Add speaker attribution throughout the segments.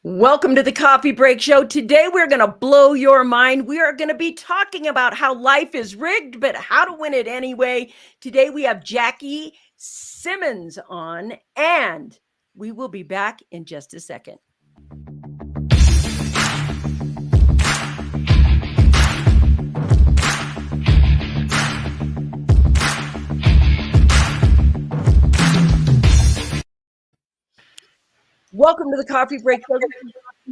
Speaker 1: Welcome to the Coffee Break Show. Today, we're going to blow your mind. We are going to be talking about how life is rigged, but how to win it anyway. Today, we have Jackie Simmons on, and we will be back in just a second. Welcome to the Coffee Break Show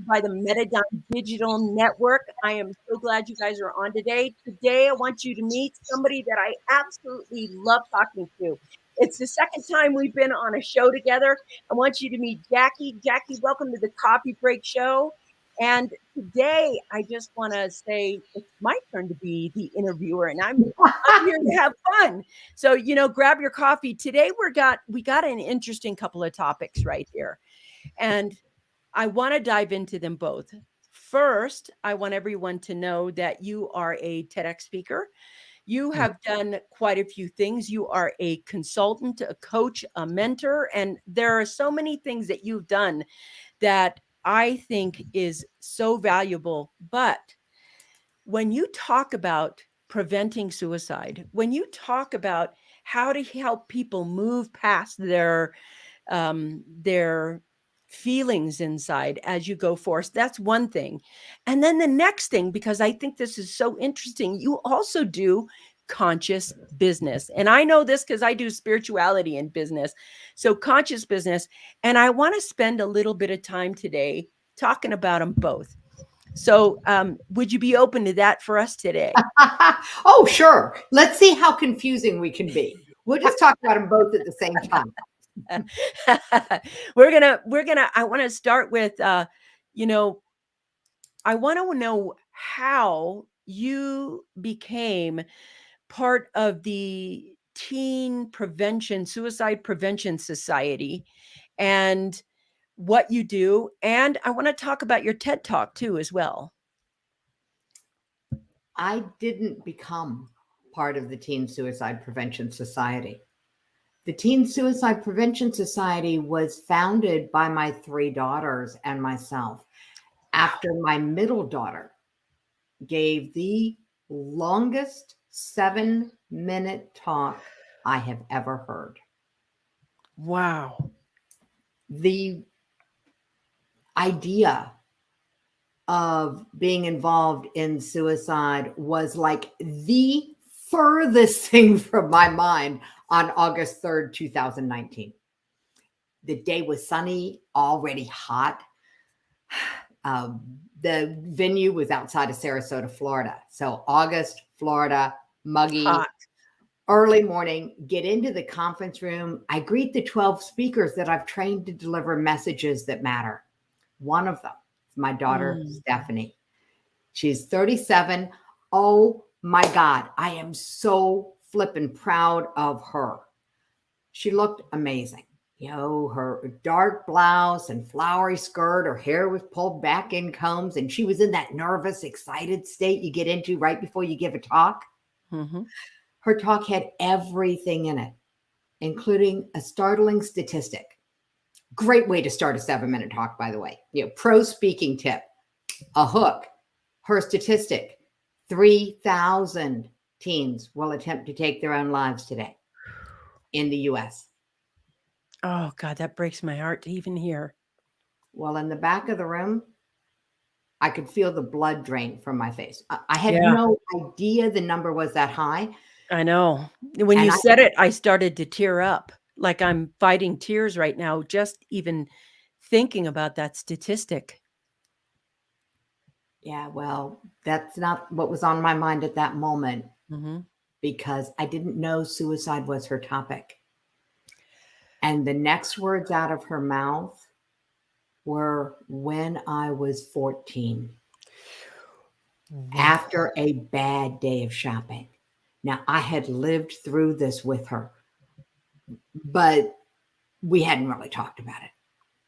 Speaker 1: by the Metadone Digital Network. I am so glad you guys are on today. Today, I want you to meet somebody that I absolutely love talking to. It's the second time we've been on a show together. I want you to meet Jackie. Jackie, welcome to the Coffee Break Show. And today, I just want to say it's my turn to be the interviewer, and I'm here to have fun. So, grab your coffee. Today, we got an interesting couple of topics right here. And I want to dive into them both. First, I want everyone to know that you are a Tedx speaker. You have done quite a few things. You are a consultant, a coach, a mentor, and there are so many things that you've done that I think is so valuable. But when you talk about preventing suicide, when you talk about how to help people move past their feelings inside as you go forth, that's one thing. And then the next thing, because I think this is so interesting, you also do conscious business. And I know this because I do spirituality in business. So conscious business. And I want to spend a little bit of time today talking about them both. So would you be open to that for us today?
Speaker 2: Oh, sure. Let's see how confusing we can be. We'll just talk about them both at the same time.
Speaker 1: I want to start with, I want to know how you became part of the Suicide Prevention Society, and what you do. And I want to talk about your TED Talk too, as well.
Speaker 2: I didn't become part of the Teen Suicide Prevention Society. The Teen Suicide Prevention Society was founded by my 3 daughters and myself after my middle daughter gave the longest 7-minute talk I have ever heard.
Speaker 1: Wow.
Speaker 2: The idea of being involved in suicide was like the furthest thing from my mind on August 3rd, 2019. The day was sunny, already hot. The venue was outside of Sarasota, Florida. So August, Florida, muggy, hot. Early morning, get into the conference room. I greet the 12 speakers that I've trained to deliver messages that matter. One of them is my daughter, Stephanie. She's 37. Oh my God, I am so flippin' proud of her. She looked amazing. Her dark blouse and flowery skirt, her hair was pulled back in combs, and she was in that nervous, excited state you get into right before you give a talk. Mm-hmm. Her talk had everything in it, including a startling statistic. Great way to start a 7-minute talk, by the way. Pro speaking tip, a hook. Her statistic, 3,000 teens will attempt to take their own lives today in the U.S.
Speaker 1: Oh, God, that breaks my heart to even hear.
Speaker 2: Well, in the back of the room, I could feel the blood drain from my face. I had no idea the number was that high.
Speaker 1: I know. When you said it, I started to tear up. Like I'm fighting tears right now, just even thinking about that statistic.
Speaker 2: Yeah, well, that's not what was on my mind at that moment, because I didn't know suicide was her topic. And the next words out of her mouth were, when I was 14, after a bad day of shopping. Now, I had lived through this with her, but we hadn't really talked about it.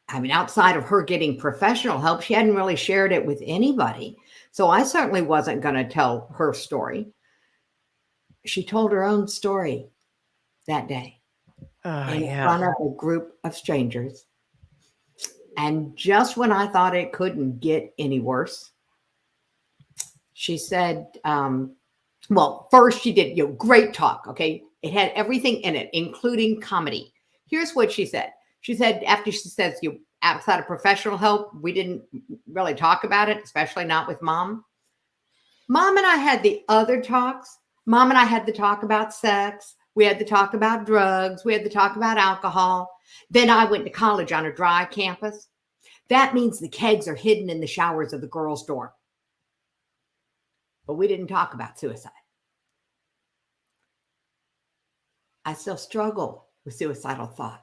Speaker 2: I mean, outside of her getting professional help, she hadn't really shared it with anybody. So I certainly wasn't going to tell her story. She told her own story that day in front of a group of strangers. And just when I thought it couldn't get any worse, she said, well, first she did, great talk. Okay. It had everything in it, including comedy. Here's what she said. She said, after she says, outside of professional help, we didn't really talk about it, especially not with mom. Mom and I had the other talks. Mom and I had the talk about sex. We had the talk about drugs. We had the talk about alcohol. Then I went to college on a dry campus. That means the kegs are hidden in the showers of the girls' dorm. But we didn't talk about suicide. I still struggle with suicidal thoughts.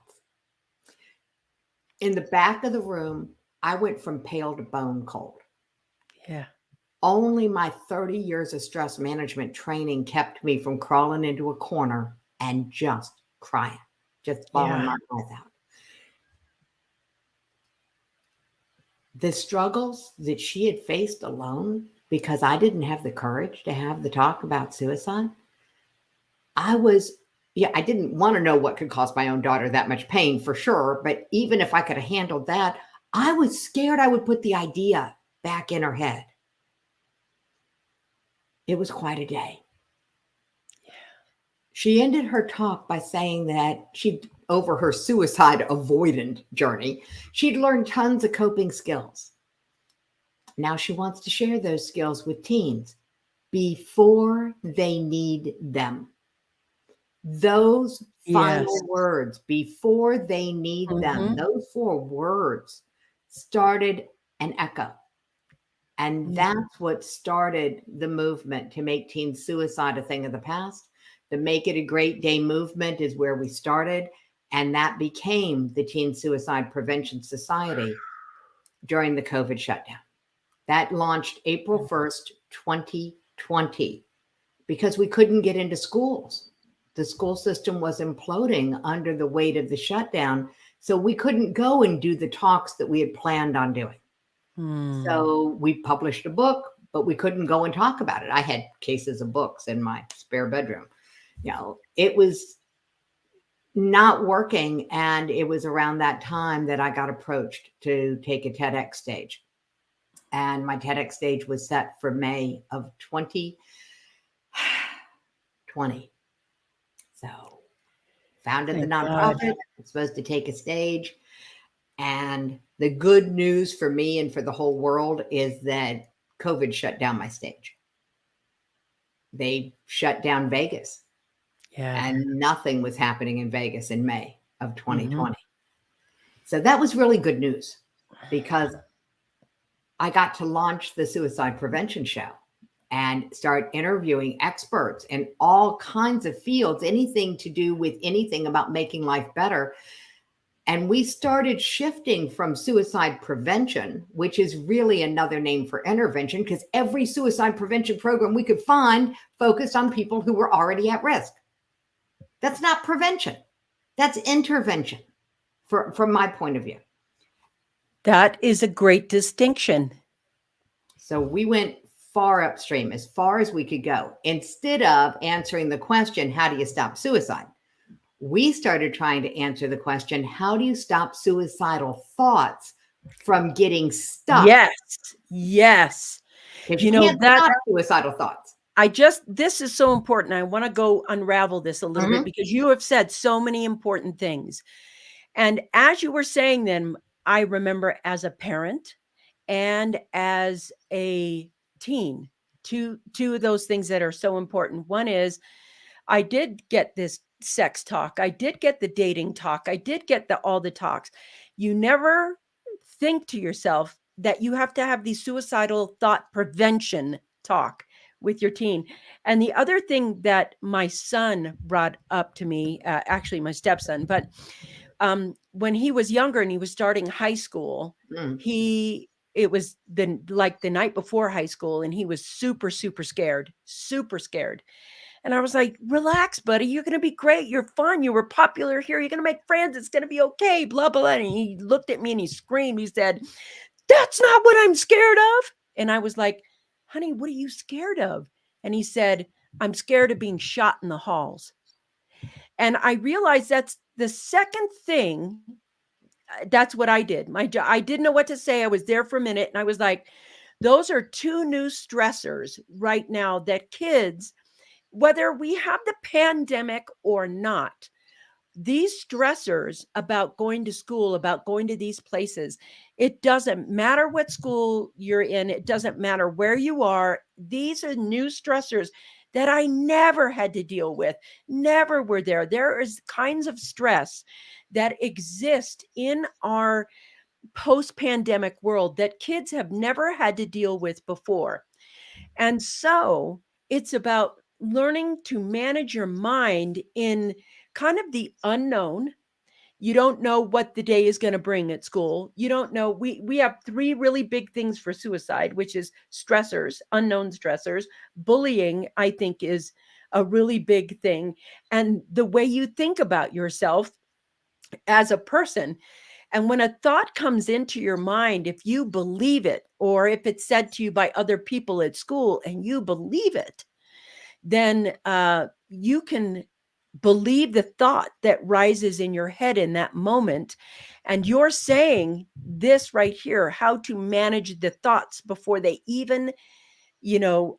Speaker 2: In the back of the room, I went from pale to bone cold.
Speaker 1: Yeah.
Speaker 2: Only my 30 years of stress management training kept me from crawling into a corner and just crying, just bawling my eyes out. The struggles that she had faced alone, because I didn't have the courage to have the talk about suicide, I didn't want to know what could cause my own daughter that much pain, for sure. But even if I could have handled that, I was scared I would put the idea back in her head. It was quite a day. Yeah. She ended her talk by saying that over her suicide avoidant journey, she'd learned tons of coping skills. Now she wants to share those skills with teens before they need them. Those final words, before they need them, those 4 words started an echo. And that's what started the movement to make teen suicide a thing of the past. The Make It a Great Day movement is where we started. And that became the Teen Suicide Prevention Society during the COVID shutdown. That launched April 1st, 2020, because we couldn't get into schools. The school system was imploding under the weight of the shutdown. So we couldn't go and do the talks that we had planned on doing. So we published a book, but we couldn't go and talk about it. I had cases of books in my spare bedroom. It was not working. And it was around that time that I got approached to take a Tedx stage. And my Tedx stage was set for May of 2020. So founded the nonprofit. It's supposed to take a stage. And the good news for me and for the whole world is that COVID shut down my stage. They shut down Vegas. And nothing was happening in Vegas in May of 2020. So that was really good news, because I got to launch the Suicide Prevention Show and start interviewing experts in all kinds of fields, anything to do with anything about making life better. And we started shifting from suicide prevention, which is really another name for intervention, because every suicide prevention program we could find focused on people who were already at risk. That's not prevention. That's intervention from my point of view.
Speaker 1: That is a great distinction.
Speaker 2: So we went far upstream, as far as we could go. Instead of answering the question, how do you stop suicide? We started trying to answer the question, how do you stop suicidal thoughts from getting stuck?
Speaker 1: Yes.
Speaker 2: Because you can't stop suicidal thoughts.
Speaker 1: This is so important. I want to go unravel this a little bit, because you have said so many important things. And as you were saying them, I remember as a parent and as a teen, two of those things that are so important. One is, I did get this sex talk. I did get the dating talk. I did get all the talks. You never think to yourself that you have to have the suicidal thought prevention talk with your teen. And the other thing that my son brought up to me, actually my stepson, but when he was younger and he was starting high school, it was the night before high school, and he was super, super scared. And I was like, relax, buddy. You're going to be great. You're fun. You were popular here. You're going to make friends. It's going to be okay. Blah, blah, blah. And he looked at me and he screamed. He said, that's not what I'm scared of. And I was like, honey, what are you scared of? And he said, I'm scared of being shot in the halls. And I realized that's the second thing That's what I did. I didn't know what to say. I was there for a minute and I was like, those are two new stressors right now that kids, whether we have the pandemic or not, these stressors about going to school, about going to these places, it doesn't matter what school you're in. It doesn't matter where you are. These are new stressors that I never had to deal with, never were there. There is kinds of stress that exist in our post-pandemic world that kids have never had to deal with before. And so it's about learning to manage your mind in kind of the unknown. You don't know what the day is going to bring at school. You don't know. We have three really big things for suicide, which is stressors, unknown stressors. Bullying, I think, is a really big thing. And the way you think about yourself as a person. And when a thought comes into your mind, if you believe it, or if it's said to you by other people at school and you believe it, then you can believe the thought that rises in your head in that moment. And you're saying this right here, how to manage the thoughts before they even,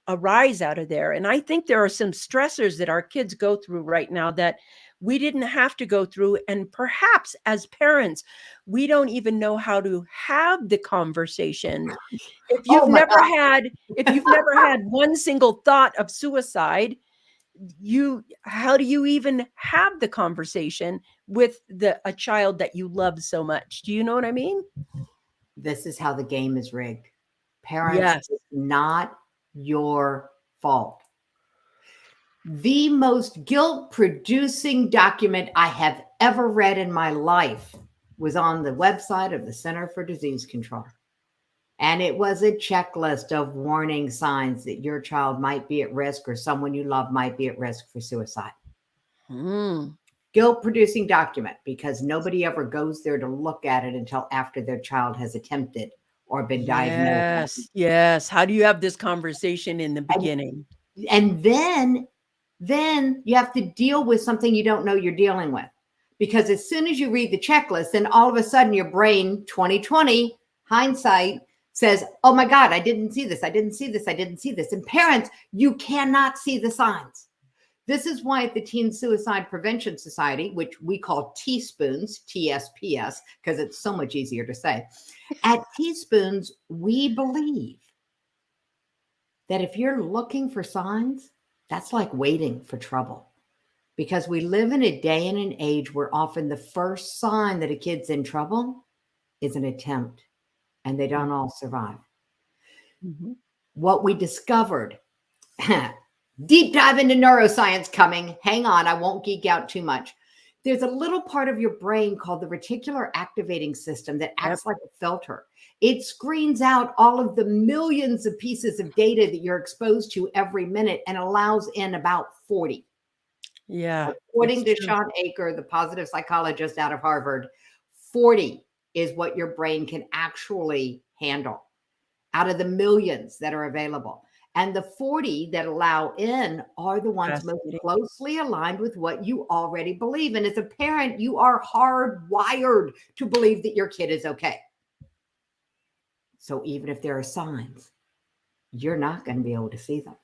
Speaker 1: arise out of there. And I think there are some stressors that our kids go through right now that we didn't have to go through. And perhaps as parents, we don't even know how to have the conversation. If
Speaker 2: Oh
Speaker 1: you've
Speaker 2: my
Speaker 1: never
Speaker 2: God.
Speaker 1: had, if you've never had one single thought of suicide, how do you even have the conversation with a child that you love so much? Do you know what I mean?
Speaker 2: This is how the game is rigged. Parents,
Speaker 1: Yes.
Speaker 2: it's not your fault. The most guilt-producing document I have ever read in my life was on the website of the Center for Disease Control. And it was a checklist of warning signs that your child might be at risk or someone you love might be at risk for suicide. Guilt-producing document, because nobody ever goes there to look at it until after their child has attempted or been diagnosed.
Speaker 1: Yes. How do you have this conversation in the beginning?
Speaker 2: And then you have to deal with something you don't know you're dealing with. Because as soon as you read the checklist, then all of a sudden your brain, 2020 hindsight, says, oh my God, I didn't see this. I didn't see this. I didn't see this. And parents, you cannot see the signs. This is why at the Teen Suicide Prevention Society, which we call Teaspoons, TSPS, because it's so much easier to say, at Teaspoons, we believe that if you're looking for signs, that's like waiting for trouble. Because we live in a day and an age where often the first sign that a kid's in trouble is an attempt, and they don't all survive. What we discovered, deep dive into neuroscience coming. Hang on, I won't geek out too much. There's a little part of your brain called the reticular activating system that acts like a filter. It screens out all of the millions of pieces of data that you're exposed to every minute and allows in about 40.
Speaker 1: Yeah.
Speaker 2: According to Sean Aker, the positive psychologist out of Harvard, 40 is what your brain can actually handle out of the millions that are available. And the 40 that allow in are the ones most closely aligned with what you already believe. And as a parent, you are hardwired to believe that your kid is okay. So even if there are signs, you're not going to be able to see them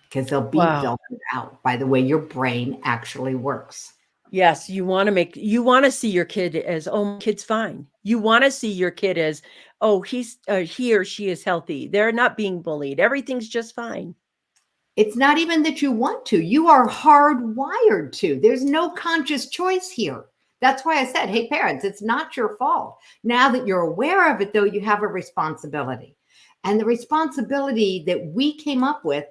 Speaker 2: because they'll be filtered out by the way your brain actually works.
Speaker 1: Yes, you want to see your kid as, oh, my kid's fine. You want to see your kid as, oh, he or she is healthy. They're not being bullied. Everything's just fine.
Speaker 2: It's not even that you want to. You are hardwired to. There's no conscious choice here. That's why I said, hey, parents, it's not your fault. Now that you're aware of it, though, you have a responsibility. And the responsibility that we came up with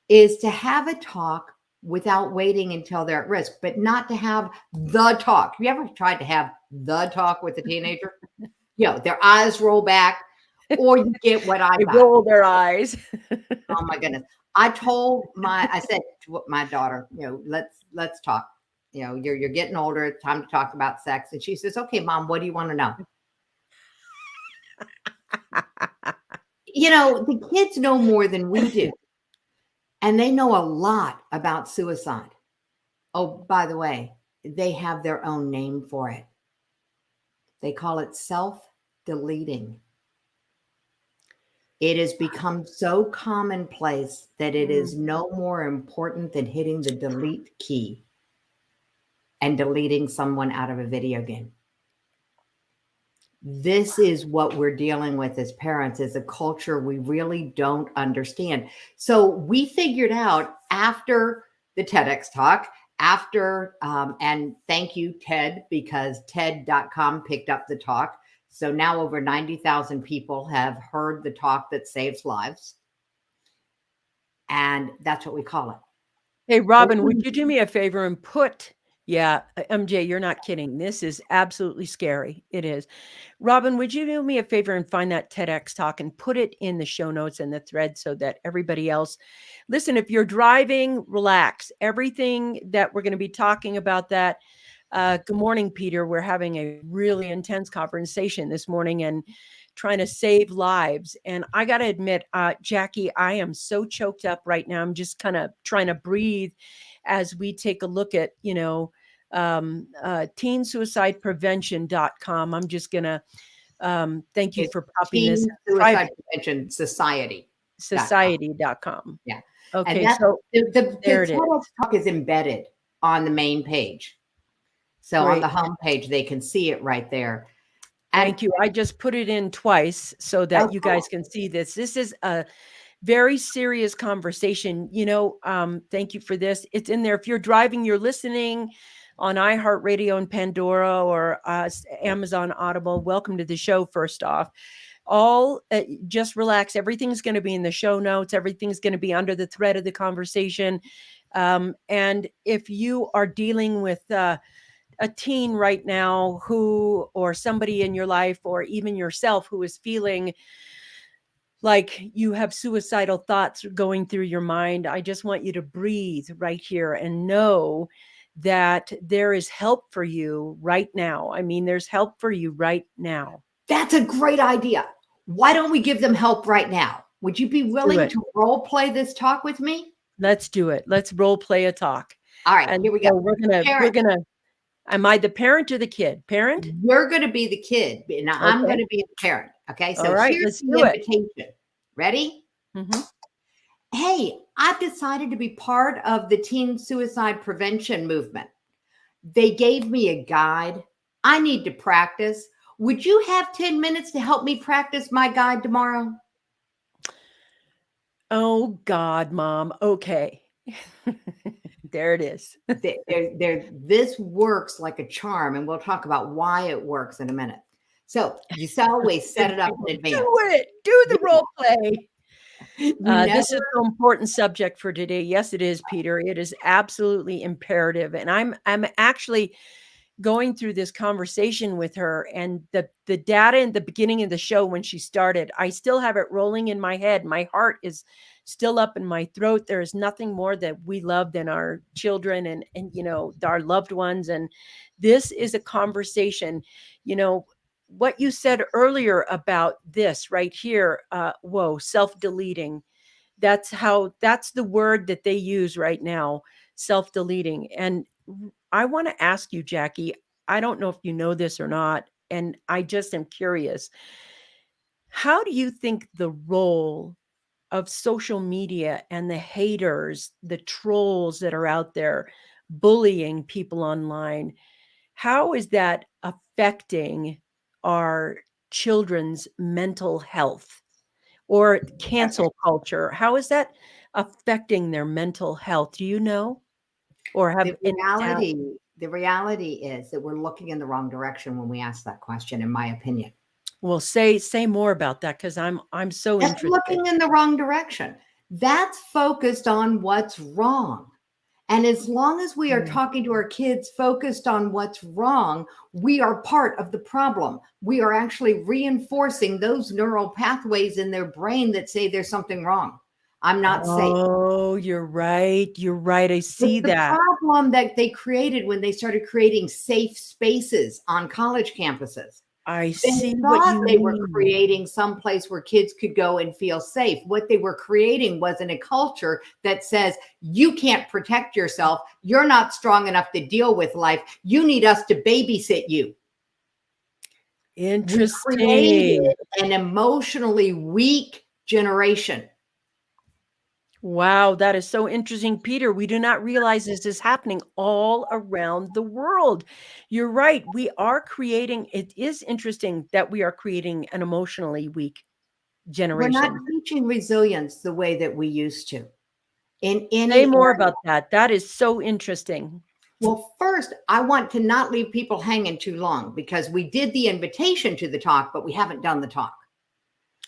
Speaker 2: is to have a talk without waiting until they're at risk, but not to have the talk. Have you ever tried to have the talk with a teenager? Their eyes roll back, or you get what I got.
Speaker 1: Roll their eyes.
Speaker 2: Oh my goodness. I said to my daughter, let's talk. You're getting older. It's time to talk about sex. And she says, okay, Mom, what do you want to know? The kids know more than we do. And they know a lot about suicide. Oh, by the way, they have their own name for it. They call it self-deleting. It has become so commonplace that it is no more important than hitting the delete key and deleting someone out of a video game. This is what we're dealing with as parents, is a culture we really don't understand. So we figured out after the TEDx talk, and thank you, TED, because TED.com picked up the talk. So now over 90,000 people have heard the talk that saves lives. And that's what we call it.
Speaker 1: Hey, Robin, would you do me a favor and MJ, you're not kidding. This is absolutely scary. It is. Robin, would you do me a favor and find that TEDx talk and put it in the show notes and the thread so that everybody else, listen, if you're driving, relax. Everything that we're going to be talking about that. Good morning, Peter. We're having a really intense conversation this morning and trying to save lives. And I got to admit, Jackie, I am so choked up right now. I'm just kind of trying to breathe as we take a look at, teensuicideprevention.com. I'm just going to thank you for popping this.
Speaker 2: Suicide Prevention
Speaker 1: Society.com.
Speaker 2: Yeah.
Speaker 1: Okay.
Speaker 2: And
Speaker 1: so
Speaker 2: the
Speaker 1: there it is.
Speaker 2: talk is embedded on the main page. So on the home page, they can see it right there.
Speaker 1: Thank you. I just put it in twice so that you guys can see this. This is a very serious conversation. Thank you for this. It's in there. If you're driving, you're listening on iHeartRadio and Pandora or Amazon Audible. Welcome to the show, first off. Just relax. Everything's going to be in the show notes. Everything's going to be under the thread of the conversation. And if you are dealing with a teen right now or somebody in your life, or even yourself who is feeling like you have suicidal thoughts going through your mind, I just want you to breathe right here and know that there is help for you right now. I mean, there's help for you right now.
Speaker 2: That's a great idea. Why don't we give them help right now? Would you be willing to role play this talk with me?
Speaker 1: Let's do it. Let's role play a talk.
Speaker 2: All right,
Speaker 1: and
Speaker 2: here we go.
Speaker 1: We're gonna. Am I the parent or the kid? Parent?
Speaker 2: You're going to be the kid. Now I'm going to be the parent. Okay. So here's the invitation. Ready?
Speaker 1: Mm-hmm.
Speaker 2: Hey, I've decided to be part of the teen suicide prevention movement. They gave me a guide. I need to practice. Would you have 10 minutes to help me practice my guide tomorrow?
Speaker 1: Oh God, Mom. Okay. There it is.
Speaker 2: This works like a charm, and we'll talk about why it works in a minute. So you always set it up in advance.
Speaker 1: Do the role play. This is an important subject for today. Yes, it is, Peter. It is absolutely imperative. And I'm actually going through this conversation with her, and the data in the beginning of the show when she started, I still have it rolling in my head. My heart is still up in my throat. There is nothing more that we love than our children and our loved ones. And this is a conversation, what you said earlier about this right here. Self-deleting. That's the word that they use right now, self-deleting. And I want to ask you, Jackie, I don't know if you know this or not, and I just am curious. How do you think the role of social media and the haters, the trolls that are out there bullying people online, how is that affecting our children's mental health, or cancel culture? How is that affecting their mental health? Do you know? Or have
Speaker 2: the reality is that we're looking in the wrong direction when we ask that question, in my opinion.
Speaker 1: Well, say more about that, because I'm so interested.
Speaker 2: Looking in the wrong direction. That's focused on what's wrong. And as long as we are talking to our kids focused on what's wrong, we are part of the problem. We are actually reinforcing those neural pathways in their brain that say there's something wrong. I'm not safe.
Speaker 1: Oh, you're right. You're right. I see that.
Speaker 2: The problem that they created when they started creating safe spaces on college campuses.
Speaker 1: I see what you mean.
Speaker 2: They were creating some place where kids could go and feel safe. What they were creating wasn't a culture that says, you can't protect yourself. You're not strong enough to deal with life. You need us to babysit you. We created
Speaker 1: Interesting.
Speaker 2: an emotionally weak generation.
Speaker 1: Wow, that is so interesting, Peter. We do not realize this is happening all around the world. You're right. We are creating, it is interesting that we are creating an emotionally weak
Speaker 2: We're not
Speaker 1: generation.
Speaker 2: teaching resilience the way that we used to in
Speaker 1: Say
Speaker 2: any
Speaker 1: more
Speaker 2: area.
Speaker 1: about that. That is so interesting.
Speaker 2: Well, first, I want to not leave people hanging too long because we did the invitation to the talk, but we haven't done the talk.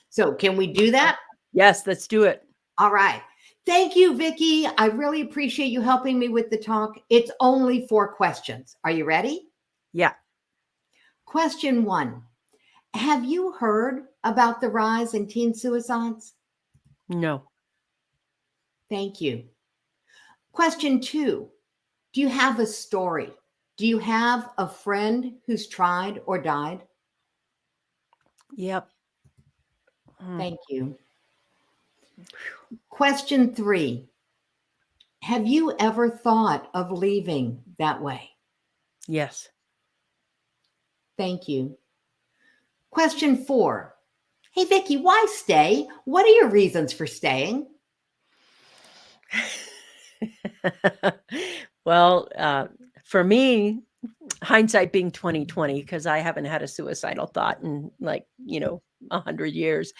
Speaker 2: So can we do that?
Speaker 1: Yes, let's do it.
Speaker 2: All right. Thank you, Vicki. I really appreciate you helping me with the talk. It's only 4 questions. Are you ready?
Speaker 1: Yeah.
Speaker 2: Question 1. Have you heard about the rise in teen suicides?
Speaker 1: No.
Speaker 2: Thank you. Question 2. Do you have a story? Do you have a friend who's tried or died?
Speaker 1: Yep.
Speaker 2: Thank you. Question 3. Have you ever thought of leaving that way?
Speaker 1: Yes.
Speaker 2: Thank you. Question 4. Hey, Vicki, why stay? What are your reasons for staying?
Speaker 1: Well, for me, hindsight being 2020, because I haven't had a suicidal thought in 100 years.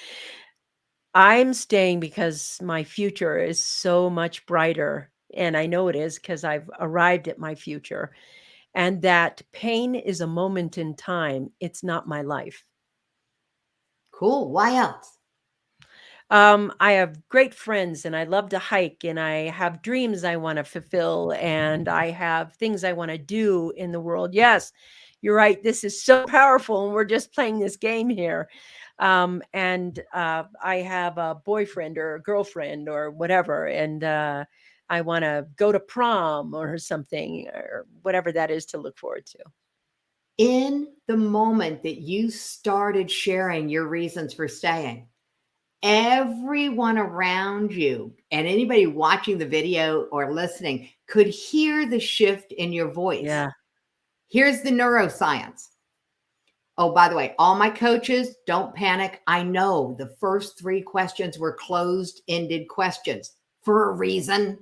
Speaker 1: I'm staying because my future is so much brighter. And I know it is because I've arrived at my future. And that pain is a moment in time. It's not my life.
Speaker 2: Cool. Why else?
Speaker 1: I have great friends and I love to hike and I have dreams I want to fulfill and I have things I want to do in the world. Yes, you're right. This is so powerful and we're just playing this game here. I have a boyfriend or a girlfriend or whatever, and I want to go to prom or something or whatever that is to look forward to.
Speaker 2: In the moment that you started sharing your reasons for staying, everyone around you and anybody watching the video or listening could hear the shift in your voice.
Speaker 1: Yeah.
Speaker 2: Here's the neuroscience. Oh, by the way, all my coaches, don't panic. I know the first 3 questions were closed-ended questions for a reason.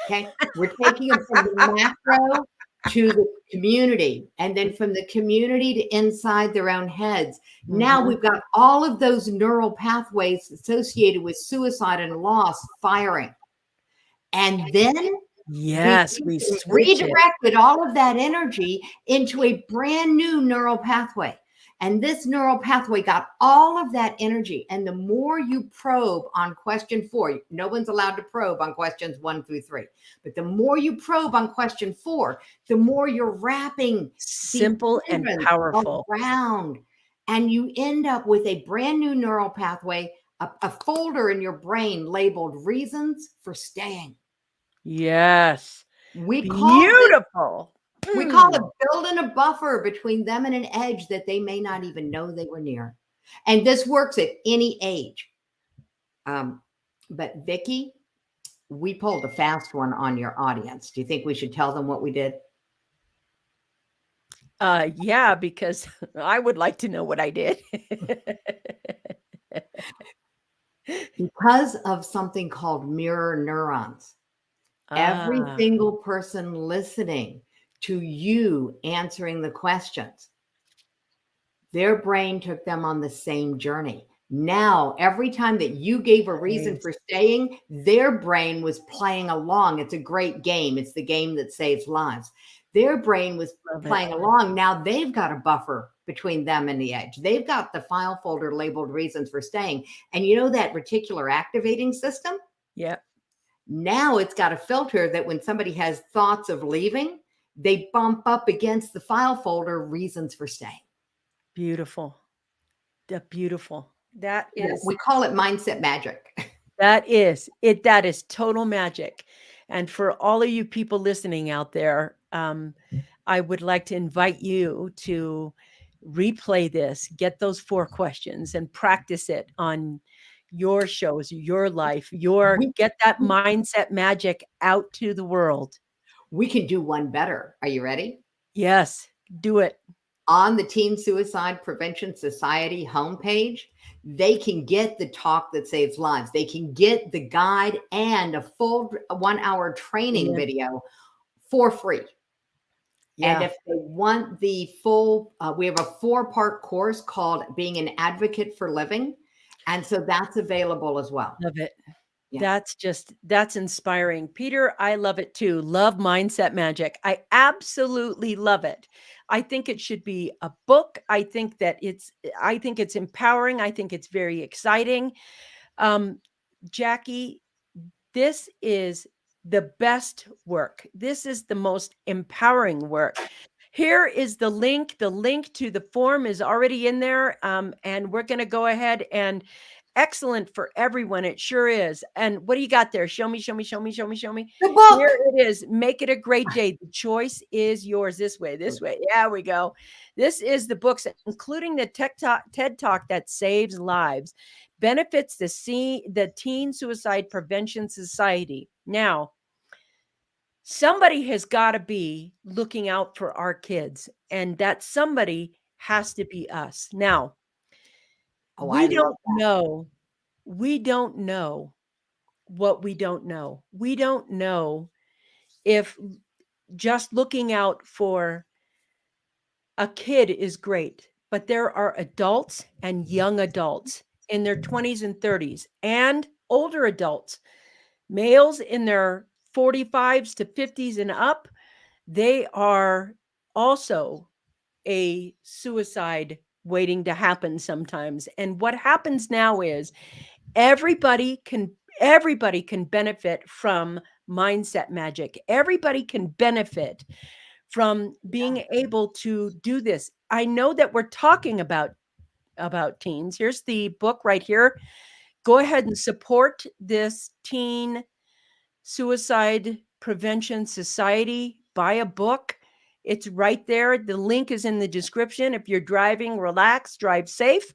Speaker 2: Okay. We're taking them from the macro to the community and then from the community to inside their own heads. Now
Speaker 1: Mhm.
Speaker 2: we've got all of those neural pathways associated with suicide and loss firing. And then
Speaker 1: Yes, we switch it.
Speaker 2: redirected all of that energy into a brand new neural pathway. And this neural pathway got all of that energy. And the more you probe on question 4, no one's allowed to probe on questions 1 through 3. But the more you probe on question 4, the more you're wrapping
Speaker 1: Simple
Speaker 2: the
Speaker 1: and
Speaker 2: hindrance
Speaker 1: powerful.
Speaker 2: around. And you end up with a brand new neural pathway, a folder in your brain labeled reasons for staying.
Speaker 1: Yes.
Speaker 2: We call
Speaker 1: Beautiful.
Speaker 2: it building a buffer between them and an edge that they may not even know they were near. And this works at any age. But Vicki, we pulled a fast one on your audience. Do you think we should tell them what we did?
Speaker 1: Yeah, because I would like to know what I did.
Speaker 2: Because of something called mirror neurons. Every
Speaker 1: Ah,
Speaker 2: single person listening to you answering the questions, their brain took them on the same journey. Now, every time that you gave a reason
Speaker 1: nice.
Speaker 2: for staying, their brain was playing along. It's a great game. It's the game that saves lives. Their brain was
Speaker 1: Love it.
Speaker 2: playing along. Now they've got a buffer between them and the edge. They've got the file folder labeled reasons for staying. And you know that reticular activating system?
Speaker 1: Yeah.
Speaker 2: Now it's got a filter that when somebody has thoughts of leaving, they bump up against the file folder reasons for staying.
Speaker 1: Beautiful. Beautiful. That is
Speaker 2: We call it mindset magic.
Speaker 1: that is total magic. And for all of you people listening out there, I would like to invite you to replay this, get those 4 questions and practice it on your shows, your life,
Speaker 2: We,
Speaker 1: get that mindset magic out to the world.
Speaker 2: we can do one better. Are you ready?
Speaker 1: Yes, do it.
Speaker 2: on the Teen Suicide Prevention Society homepage, they can get the talk that saves lives. They can get the guide and a full 1-hour training video for free. Yeah. And if they want the full, we have a 4-part course called Being an Advocate for Living. And so that's available as well.
Speaker 1: Love it. Yeah. That's inspiring. Peter, I love it too. Love Mindset Magic. I absolutely love it. I think it should be a book. I think it's empowering. I think it's very exciting. Jackie, this is the best work. This is the most empowering work. Here is the link. The link to the form is already in there. And we're going to go ahead and excellent for everyone. It sure is. And what do you got there? Show me.
Speaker 2: The book.
Speaker 1: Here it is. Make it a great day. The choice is yours. This way. Yeah, we go. This is the books, including the TED Talk that saves lives, benefits the Teen Suicide Prevention Society. Now, somebody has got to be looking out for our kids, and that somebody has to be us. Now, we don't know what we don't know. We don't know if just looking out for a kid is great, but there are adults and young adults in their 20s and 30s and older adults, males in their 45s to 50s and up. They are also a suicide waiting to happen sometimes. And what happens now is everybody can benefit from Mindset Magic. Everybody can benefit from being able to do this. I know that we're talking about teens. Here's the book right here. Go ahead and support this Teen Suicide Prevention Society. Buy a book. It's right there. The link is in the description. If you're driving, relax, drive safe.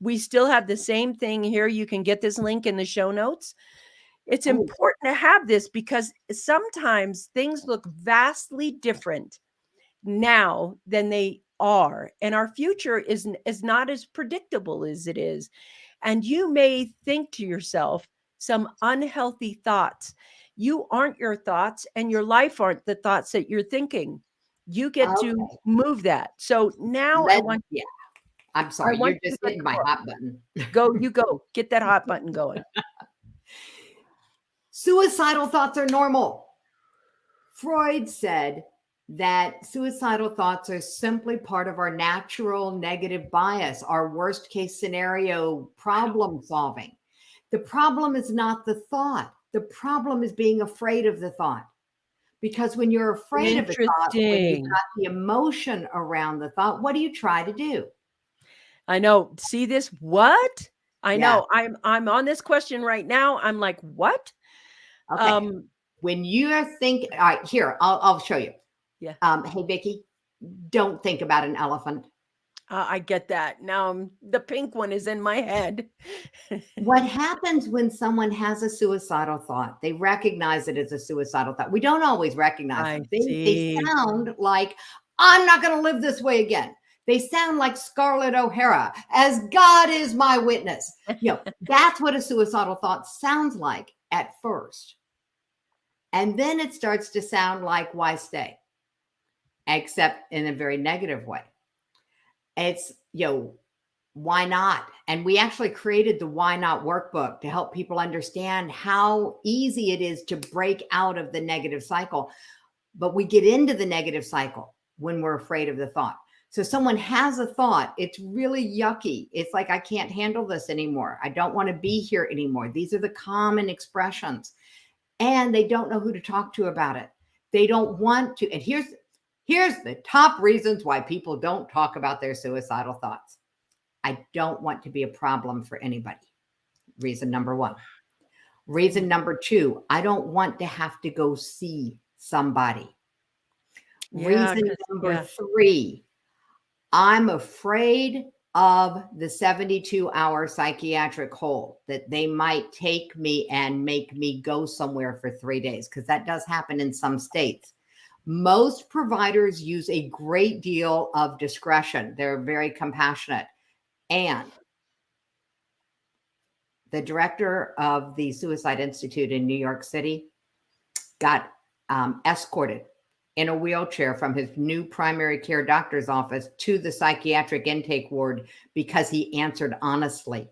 Speaker 1: We still have the same thing here. You can get this link in the show notes. It's important to have this because sometimes things look vastly different now than they are. And our future is not as predictable as it is. And you may think to yourself some unhealthy thoughts. You aren't your thoughts, and your life aren't the thoughts that you're thinking. You get to move that. So now
Speaker 2: I'm sorry, you're just hitting my hot button.
Speaker 1: Go. Get that hot button going.
Speaker 2: Suicidal thoughts are normal. Freud said that suicidal thoughts are simply part of our natural negative bias, our worst case scenario problem solving. The problem is not the thought. The problem is being afraid of the thought. Because when you're afraid of the thought, when you've got the emotion around the thought, what do you try to do?
Speaker 1: I know. See this? What? I know. I'm on this question right now. I'm like, what?
Speaker 2: Okay. When you're thinking, all right, here, I'll show you.
Speaker 1: Yeah.
Speaker 2: Hey, Vicki, don't think about an elephant.
Speaker 1: I get that. Now the pink one is in my head.
Speaker 2: What happens when someone has a suicidal thought? They recognize it as a suicidal thought. We don't always recognize them. They sound like, I'm not going to live this way again. They sound like Scarlett O'Hara, as God is my witness. That's what a suicidal thought sounds like at first. And then it starts to sound like, why stay? Except in a very negative way. It's, why not? And we actually created the Why Not workbook to help people understand how easy it is to break out of the negative cycle. But we get into the negative cycle when we're afraid of the thought. So someone has a thought, it's really yucky. It's like, I can't handle this anymore. I don't want to be here anymore. These are the common expressions. And they don't know who to talk to about it. They don't want to. And here's the top reasons why people don't talk about their suicidal thoughts. I don't want to be a problem for anybody. Reason number one. Reason number two, I don't want to have to go see somebody. Reason number three, I'm afraid of the 72-hour psychiatric hold, that they might take me and make me go somewhere for 3 days, because that does happen in some states. Most providers use a great deal of discretion. They're very compassionate. And the director of the Suicide Institute in New York City got escorted in a wheelchair from his new primary care doctor's office to the psychiatric intake ward because he answered honestly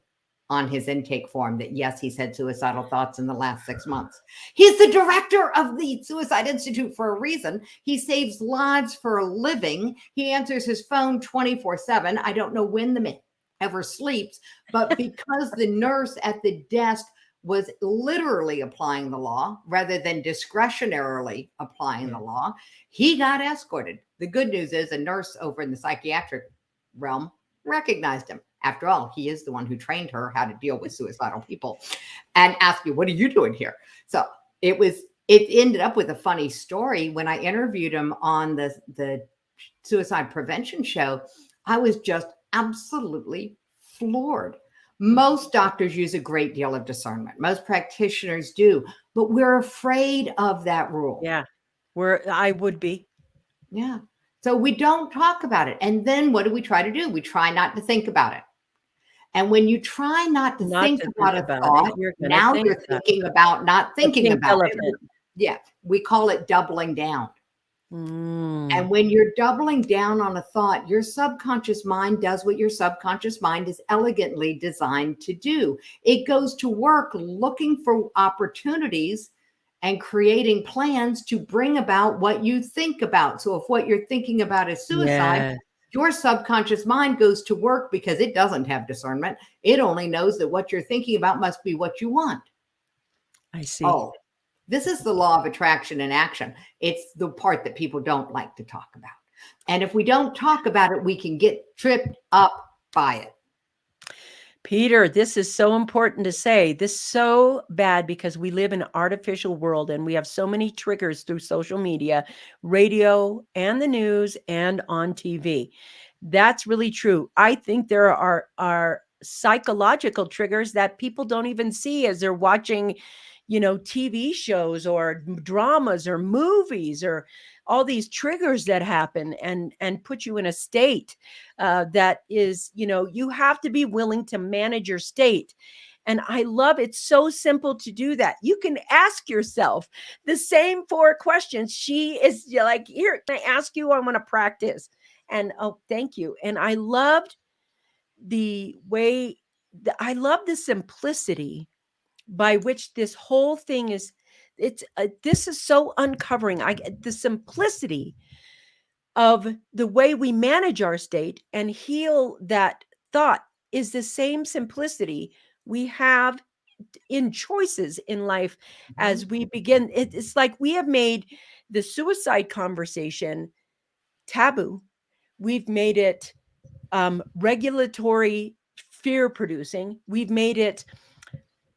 Speaker 2: on his intake form that, yes, he's had suicidal thoughts in the last 6 months. He's the director of the Suicide Institute for a reason. He saves lives for a living. He answers his phone 24/7. I don't know when the man ever sleeps, but because the nurse at the desk was literally applying the law rather than discretionarily applying the law, he got escorted. The good news is a nurse over in the psychiatric realm recognized him. After all, he is the one who trained her how to deal with suicidal people, and asked me, "What are you doing here?" So it ended up with a funny story. When I interviewed him on the Suicide Prevention show, I was just absolutely floored. Most doctors use a great deal of discernment. Most practitioners do, but we're afraid of that rule.
Speaker 1: Yeah, I would be.
Speaker 2: Yeah. So we don't talk about it. And then what do we try to do? We try not to think about it. And when you try not to think about a thought, now you're thinking about not thinking about it. Yeah. We call it doubling down. And when you're doubling down on a thought, your subconscious mind does what your subconscious mind is elegantly designed to do. It goes to work looking for opportunities and creating plans to bring about what you think about. So if what you're thinking about is suicide, your subconscious mind goes to work because it doesn't have discernment. It only knows that what you're thinking about must be what you want.
Speaker 1: I see.
Speaker 2: Oh, this is the law of attraction in action. It's the part that people don't like to talk about. And if we don't talk about it, we can get tripped up by it.
Speaker 1: Peter, this is so important to say. This is so bad because we live in an artificial world and we have so many triggers through social media, radio, and the news, and on TV. That's really true. I think there are psychological triggers that people don't even see as they're watching, TV shows or dramas or movies, or all these triggers that happen and put you in a state that is, you have to be willing to manage your state. And I love it's so simple to do that. You can ask yourself the same 4 questions. She is like, here, can I ask you? I want to practice. And oh, thank you. And I loved the way I love the simplicity by which this whole thing is. This is so uncovering. The simplicity of the way we manage our state and heal that thought is the same simplicity we have in choices in life as we begin. It's like we have made the suicide conversation taboo. We've made it regulatory fear producing. We've made it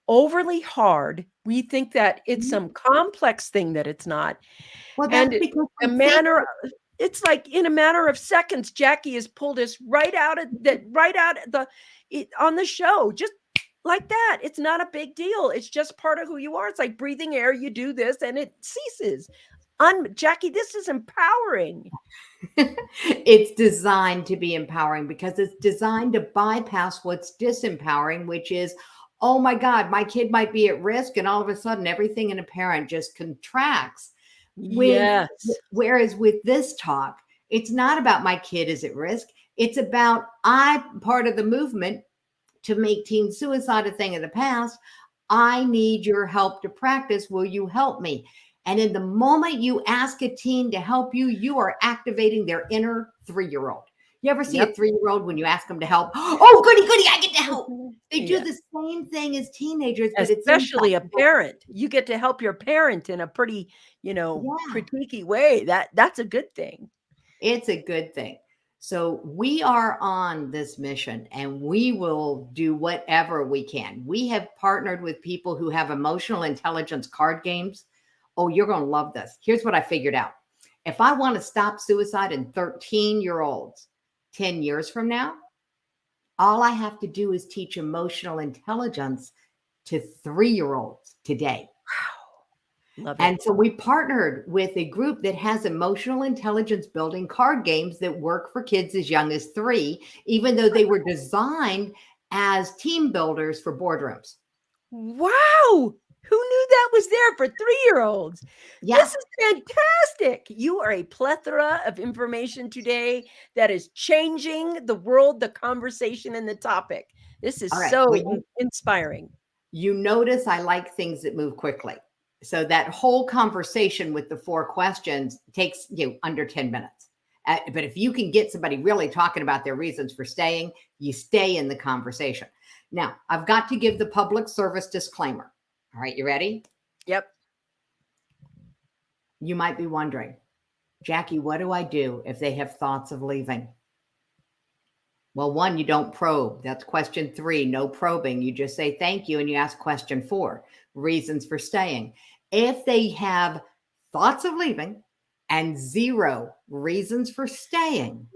Speaker 1: overly hard. We think that it's some complex thing that it's not.
Speaker 2: Well, that's
Speaker 1: and
Speaker 2: because
Speaker 1: it's like in a matter of seconds, Jackie has pulled us right out of on the show, just like that. It's not a big deal. It's just part of who you are. It's like breathing air. You do this and it ceases. Jackie, this is empowering.
Speaker 2: It's designed to be empowering because it's designed to bypass what's disempowering, which is, oh my God, my kid might be at risk. And all of a sudden, everything in a parent just contracts.
Speaker 1: Yes.
Speaker 2: Whereas with this talk, it's not about my kid is at risk. It's about I'm part of the movement to make teen suicide a thing of the past. I need your help to practice. Will you help me? And in the moment you ask a teen to help you, you are activating their inner 3-year-old. You ever see a 3-year-old when you ask them to help? Oh, goody, I get to help. They do the same thing as teenagers, but
Speaker 1: especially a parent. You get to help your parent in a pretty, critiquey way. That's a good thing.
Speaker 2: It's a good thing. So we are on this mission and we will do whatever we can. We have partnered with people who have emotional intelligence card games. Oh, you're going to love this. Here's what I figured out. If I want to stop suicide in 13-year-olds 10 years from now, all I have to do is teach emotional intelligence to 3-year-olds today. Wow.
Speaker 1: Love
Speaker 2: And
Speaker 1: it.
Speaker 2: so we partnered with a group that has emotional intelligence building card games that work for kids as young as 3, even though they were designed as team builders for boardrooms.
Speaker 1: Wow. Who knew that was there for 3-year-olds?
Speaker 2: Yeah.
Speaker 1: This is fantastic. You are a plethora of information today that is changing the world, the conversation, and the topic. This is
Speaker 2: All right.
Speaker 1: so
Speaker 2: Well,
Speaker 1: inspiring.
Speaker 2: you notice I like things that move quickly. So that whole conversation with the 4 questions takes you under 10 minutes. But if you can get somebody really talking about their reasons for staying, you stay in the conversation. Now, I've got to give the public service disclaimer. All right, you ready?
Speaker 1: Yep.
Speaker 2: You might be wondering, Jackie, what do I do if they have thoughts of leaving? Well, 1, you don't probe. That's question 3, no probing. You just say thank you and you ask question 4, reasons for staying. If they have thoughts of leaving and 0 reasons for staying,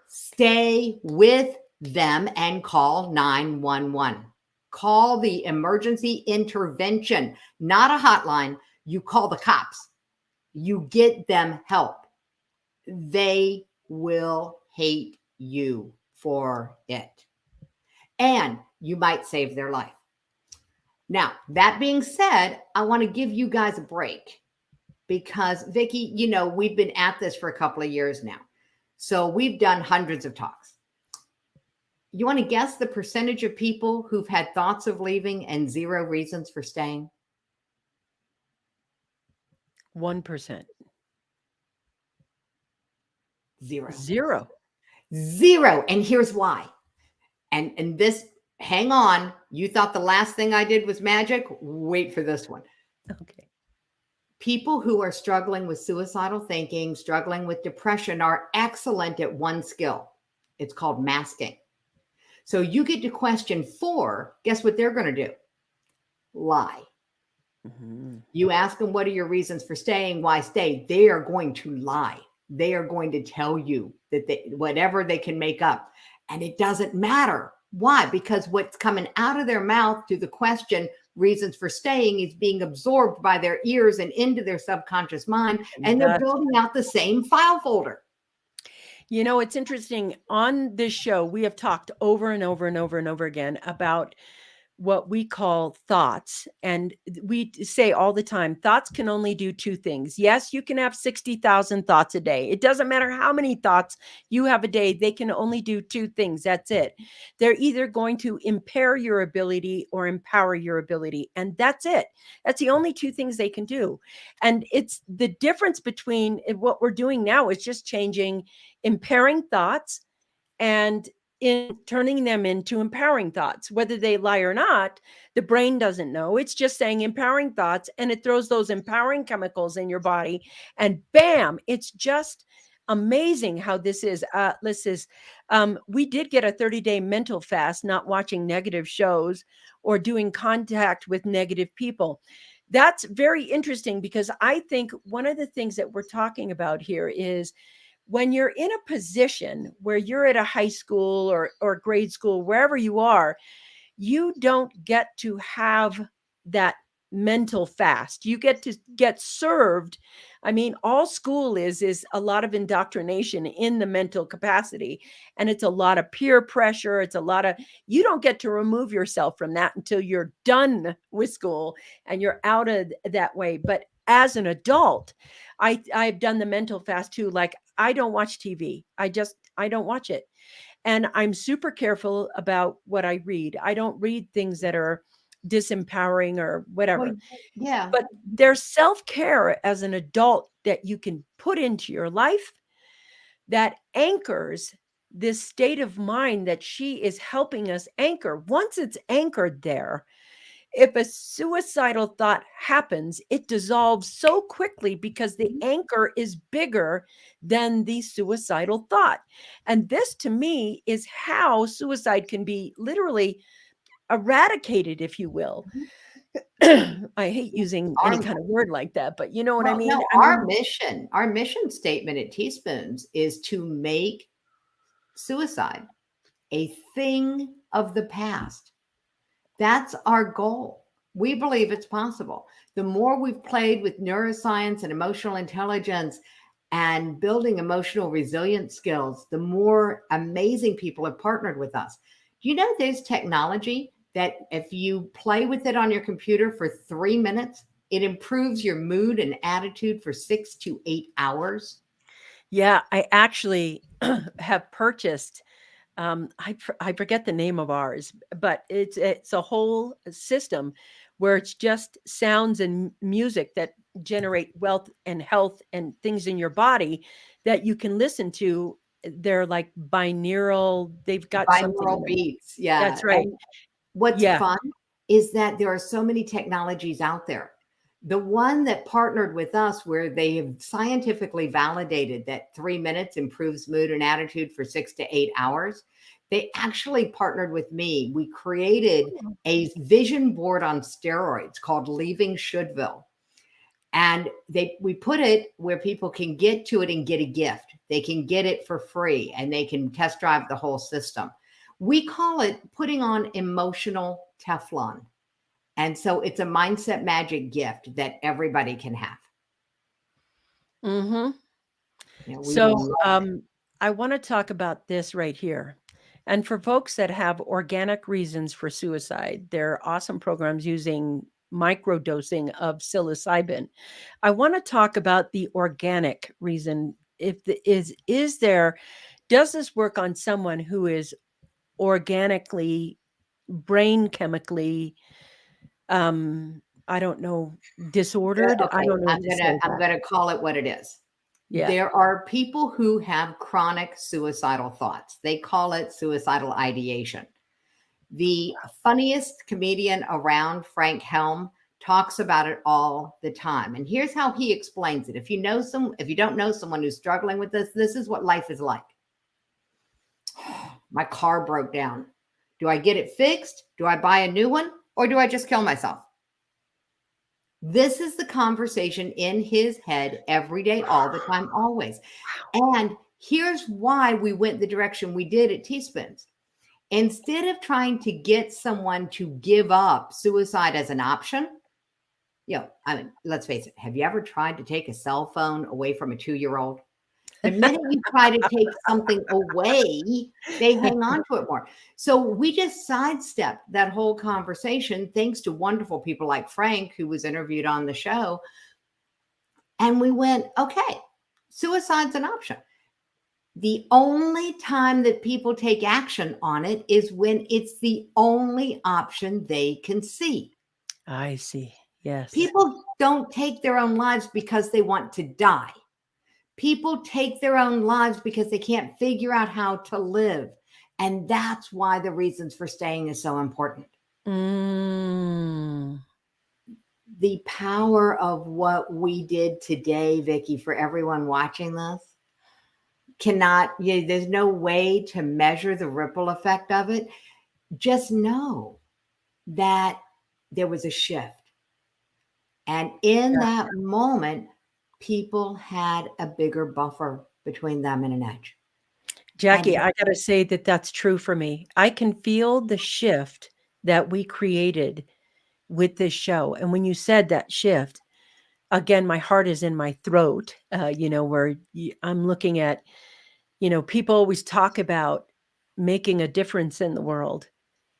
Speaker 2: stay with them and call 911. Call the emergency intervention, not a hotline. You call the cops. You get them help. They will hate you for it. And you might save their life. Now, that being said, I want to give you guys a break because, Vicki, we've been at this for a couple of years now. So we've done hundreds of talks. You want to guess the percentage of people who've had thoughts of leaving and 0 reasons for staying?
Speaker 1: 1%.
Speaker 2: 0.
Speaker 1: 0.
Speaker 2: And here's why. And this, hang on. You thought the last thing I did was magic? Wait for this one.
Speaker 1: Okay.
Speaker 2: People who are struggling with suicidal thinking, struggling with depression are excellent at one skill. It's called masking. So you get to question 4. Guess what they're going to do? Lie. Mm-hmm. You ask them, what are your reasons for staying? Why stay? They are going to lie. They are going to tell you that whatever they can make up. And it doesn't matter. Why? Because what's coming out of their mouth to the question, reasons for staying, is being absorbed by their ears and into their subconscious mind. And they're building out the same file folder.
Speaker 1: It's interesting. On this show, we have talked over and over and over and over again about what we call thoughts. And we say all the time, thoughts can only do 2 things. Yes, you can have 60,000 thoughts a day. It doesn't matter how many thoughts you have a day. They can only do 2 things. That's it. They're either going to impair your ability or empower your ability. And that's it. That's the only 2 things they can do. And it's the difference between what we're doing now is just changing impairing thoughts and in turning them into empowering thoughts. Whether they lie or not, the brain doesn't know. It's just saying empowering thoughts, and it throws those empowering chemicals in your body, and bam, it's just amazing how this is. We did get a 30-day mental fast, not watching negative shows or doing contact with negative people. That's very interesting because I think one of the things that we're talking about here is when you're in a position where you're at a high school or grade school, wherever you are, you don't get to have that mental fast. You get to get served. I mean, all school is a lot of indoctrination in the mental capacity. And it's a lot of peer pressure. It's a lot of, you don't get to remove yourself from that until you're done with school and you're out of that way. But as an adult, I've done the mental fast too. Like, I don't watch TV. I don't watch it. And I'm super careful about what I read. I don't read things that are disempowering or whatever.
Speaker 2: Well, yeah.
Speaker 1: But there's self-care as an adult that you can put into your life that anchors this state of mind that she is helping us anchor. Once it's anchored there, if a suicidal thought happens, it dissolves so quickly because the anchor is bigger than the suicidal thought. And this, to me, is how suicide can be literally eradicated, if you will. I hate using any kind of word like that, but you know what I mean?
Speaker 2: No, our mission statement at Teaspoons is to make suicide a thing of the past. That's our goal. We believe it's possible. The more we've played with neuroscience and emotional intelligence and building emotional resilience skills, the more amazing people have partnered with us. Do you know there's technology that if you play with it on your computer for 3 minutes, it improves your mood and attitude for 6 to 8 hours?
Speaker 1: Yeah, I actually have purchased. I forget the name of ours, but it's a whole system where it's just sounds and music that generate wealth and health and things in your body that you can listen to. They're like binaural. They've got something in
Speaker 2: Binaural
Speaker 1: them.
Speaker 2: beats. Yeah.
Speaker 1: That's right.
Speaker 2: And what's
Speaker 1: Yeah.
Speaker 2: fun is that there are so many technologies out there. The one that partnered with us, where they have scientifically validated that 3 minutes improves mood and attitude for 6 to 8 hours, they actually partnered with me. We created a vision board on steroids called Leaving Shouldville. And we put it where people can get to it and get a gift. They can get it for free and they can test drive the whole system. We call it putting on emotional Teflon. And so it's a mindset magic gift that everybody can have.
Speaker 1: Mm-hmm.
Speaker 2: We
Speaker 1: So
Speaker 2: love it.
Speaker 1: I want to talk about this right here. And for folks that have organic reasons for suicide, there are awesome programs using microdosing of psilocybin. I want to talk about the organic reason. Is there, does this work on someone who is organically, brain chemically, I don't know, disordered? I
Speaker 2: Okay,
Speaker 1: don't know what to say
Speaker 2: I'm
Speaker 1: that.
Speaker 2: gonna call it what it is.
Speaker 1: Yeah.
Speaker 2: There are people who have chronic suicidal thoughts. They call it suicidal ideation. The funniest comedian around, Frank Helm, talks about it all the time. And here's how he explains it. If you don't know someone who's struggling with this is what life is like. My car broke down. Do I get it fixed? Do I buy a new one? Or do I just kill myself? This is the conversation in his head every day, all the time, always. And here's why we went the direction we did at Teaspoons. Instead of trying to get someone to give up suicide as an option, I mean, let's face it. Have you ever tried to take a cell phone away from a 2-year-old? The minute you try to take something away, they hang on to it more. So we just sidestepped that whole conversation thanks to wonderful people like Frank, who was interviewed on the show. And we went, okay, suicide's an option. The only time that people take action on it is when it's the only option they can see.
Speaker 1: I see. Yes.
Speaker 2: People don't take their own lives because they want to die. People take their own lives because they can't figure out how to live. And that's why the reasons for staying is so important.
Speaker 1: Mm.
Speaker 2: The power of what we did today, Vicki, for everyone watching this, there's no way to measure the ripple effect of it. Just know that there was a shift. And in that moment, people had a bigger buffer between them and an edge.
Speaker 1: Jackie, I got to say that that's true for me. I can feel the shift that we created with this show. And when you said that shift, again, my heart is in my throat, where I'm looking at, people always talk about making a difference in the world,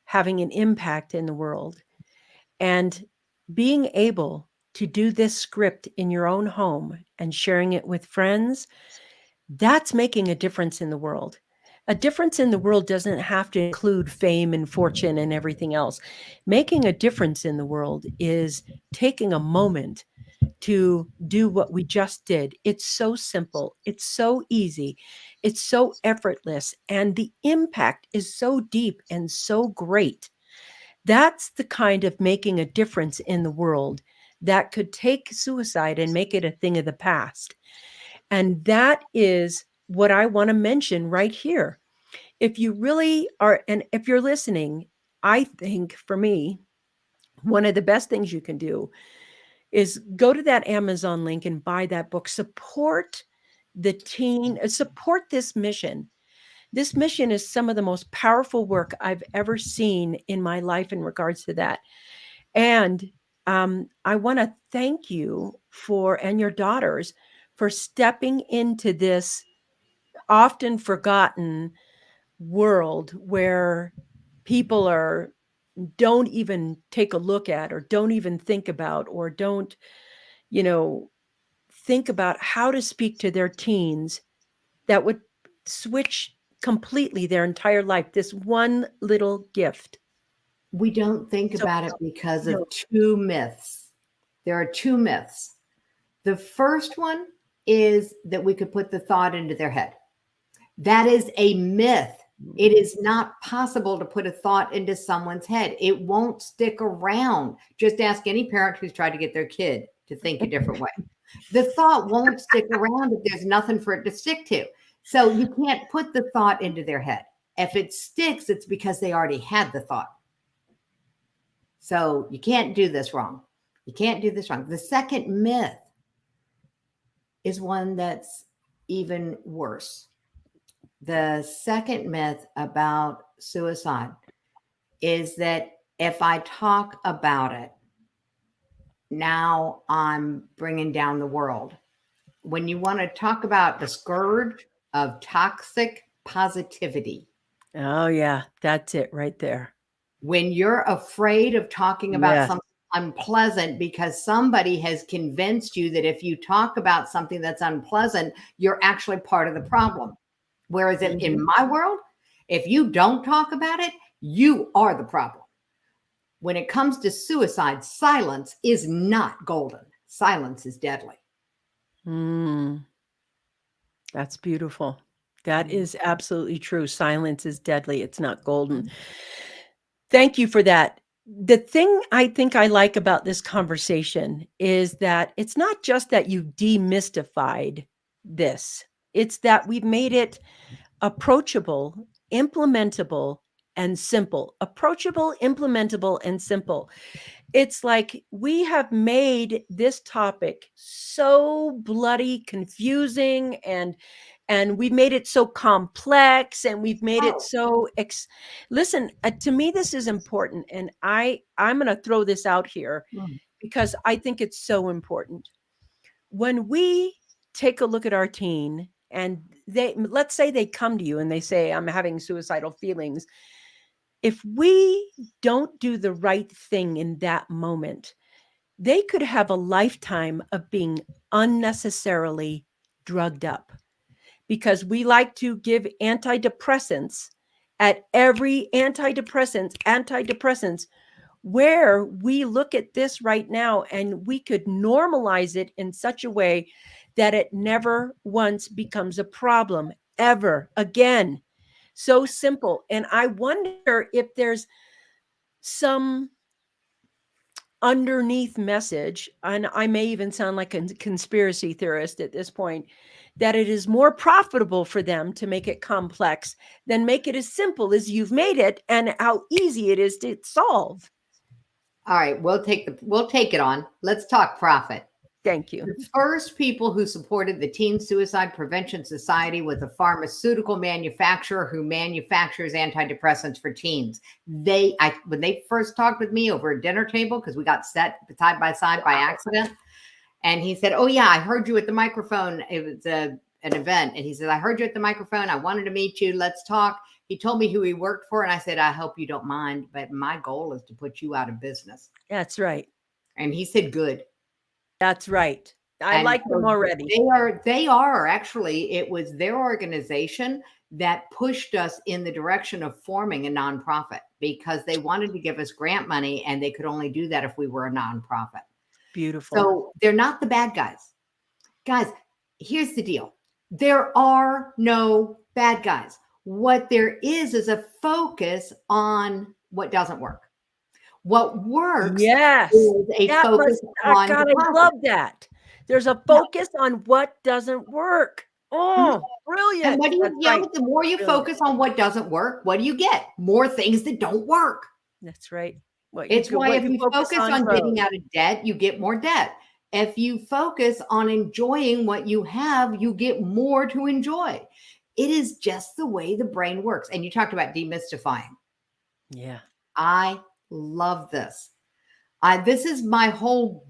Speaker 1: having an impact in the world, and being able to do this script in your own home and sharing it with friends. That's making a difference in the world. A difference in the world doesn't have to include fame and fortune and everything else. Making a difference in the world is taking a moment to do what we just did. It's so simple. It's so easy. It's so effortless. And the impact is so deep and so great. That's the kind of making a difference in the world that could take suicide and make it a thing of the past. And that is what I want to mention right here. If you really are, and if you're listening, I think for me, one of the best things you can do is go to that Amazon link and buy that book. Support support this mission. This mission is some of the most powerful work I've ever seen in my life in regards to that. And I want to thank you and your daughters for stepping into this often forgotten world where people don't even take a look at, or don't even think about, or don't, think about how to speak to their teens that would switch completely their entire life. This one little gift.
Speaker 2: We don't think
Speaker 1: So,
Speaker 2: about it because
Speaker 1: no.
Speaker 2: of two myths. There are two myths. The first one is that we could put the thought into their head. That is a myth. It is not possible to put a thought into someone's head. It won't stick around. Just ask any parent who's tried to get their kid to think a different way. The thought won't stick around if there's nothing for it to stick to. So you can't put the thought into their head. If it sticks, it's because they already had the thought. So you can't do this wrong. You can't do this wrong. The second myth is one that's even worse. The second myth about suicide is that if I talk about it, now I'm bringing down the world. When you want to talk about the scourge of toxic positivity.
Speaker 1: Oh, yeah, that's it right there.
Speaker 2: When you're afraid of talking about something unpleasant because somebody has convinced you that if you talk about something that's unpleasant, you're actually part of the problem. Whereas in my world, if you don't talk about it, you are the problem. When it comes to suicide, silence is not golden. Silence is deadly.
Speaker 1: That's beautiful. That is absolutely true. Silence is deadly. It's not golden. Thank you for that. The thing I think I like about this conversation is that it's not just that you demystified this. It's that we've made it approachable, implementable, and simple. Approachable, implementable, and simple. It's like we have made this topic so bloody confusing, and we've made it so complex, and we've made it so listen, to me this is important, and I'm going to throw this out here because I think it's so important. When we take a look at our teen, and let's say they come to you and they say, I'm having suicidal feelings. If we don't do the right thing in that moment, they could have a lifetime of being unnecessarily drugged up, because we like to give antidepressants at every antidepressants, where we look at this right now and we could normalize it in such a way that it never once becomes a problem ever again. So simple. And I wonder if there's some underneath message, and I may even sound like a conspiracy theorist at this point, that it is more profitable for them to make it complex than make it as simple as you've made it, and how easy it is to solve.
Speaker 2: All right, we'll take it on. Let's talk profit.
Speaker 1: Thank you.
Speaker 2: The first people who supported the Teen Suicide Prevention Society was a pharmaceutical manufacturer who manufactures antidepressants for teens. When they first talked with me over a dinner table, because we got set side by side by accident, and he said, "Oh yeah, I heard you at the microphone. It was an event." And he said, "I heard you at the microphone. I wanted to meet you. Let's talk." He told me who he worked for, and I said, "I hope you don't mind, but my goal is to put you out of business."
Speaker 1: That's right.
Speaker 2: And he said, "Good."
Speaker 1: That's right. I like them already.
Speaker 2: They are actually, it was their organization that pushed us in the direction of forming a nonprofit, because they wanted to give us grant money, and they could only do that if we were a nonprofit.
Speaker 1: Beautiful.
Speaker 2: So they're not the bad guys. Guys, here's the deal. There are no bad guys. What there is a focus on what doesn't work. What works is a focus on
Speaker 1: God, I love that. There's a focus on what doesn't work. Oh, brilliant.
Speaker 2: And what do you get? The more you focus on what doesn't work, what do you get? More things that don't work.
Speaker 1: That's right.
Speaker 2: It's why if you focus on getting out of debt, you get more debt. If you focus on enjoying what you have, you get more to enjoy. It is just the way the brain works. And you talked about demystifying.
Speaker 1: Yeah.
Speaker 2: I love this. This is my whole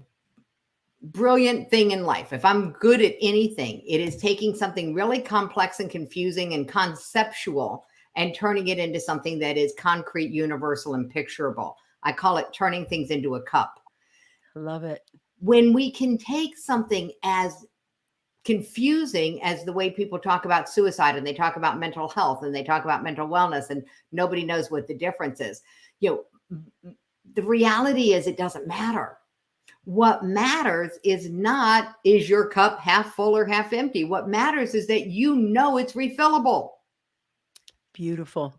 Speaker 2: brilliant thing in life. If I'm good at anything, it is taking something really complex and confusing and conceptual and turning it into something that is concrete, universal, and picturable. I call it turning things into a cup.
Speaker 1: Love it.
Speaker 2: When we can take something as confusing as the way people talk about suicide, and they talk about mental health, and they talk about mental wellness, and nobody knows what the difference is. The reality is it doesn't matter. What matters is not, is your cup half full or half empty? What matters is that it's refillable.
Speaker 1: Beautiful.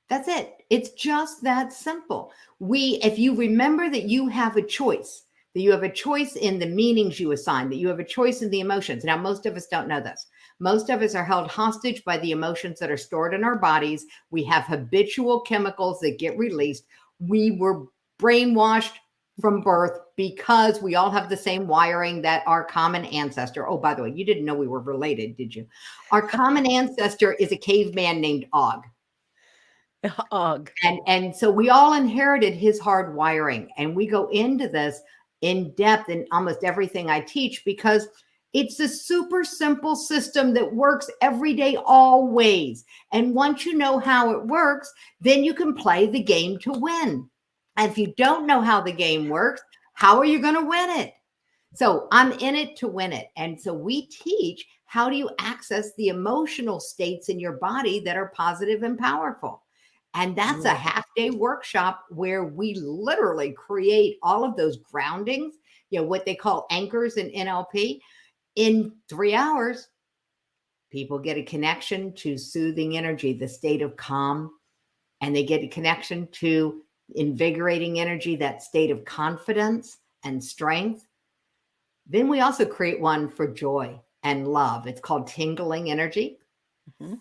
Speaker 2: That's it. It's just that simple. If you remember that you have a choice, that you have a choice in the meanings you assign, that you have a choice in the emotions. Now, most of us don't know this. Most of us are held hostage by the emotions that are stored in our bodies. We have habitual chemicals that get released. We were brainwashed from birth because we all have the same wiring that our common ancestor. Oh, by the way, you didn't know we were related, did you? Our common ancestor is a caveman named Og.
Speaker 1: Og.
Speaker 2: And so we all inherited his hard wiring. And we go into this in depth in almost everything I teach, because it's a super simple system that works every day, always. And once you know how it works, then you can play the game to win. And if you don't know how the game works, how are you going to win it? So I'm in it to win it. And so we teach, how do you access the emotional states in your body that are positive and powerful? And that's a half-day workshop where we literally create all of those groundings, what they call anchors in NLP. In 3 hours, people get a connection to soothing energy, the state of calm, and they get a connection to invigorating energy, that state of confidence and strength. Then we also create one for joy and love. It's called tingling energy. Mm-hmm.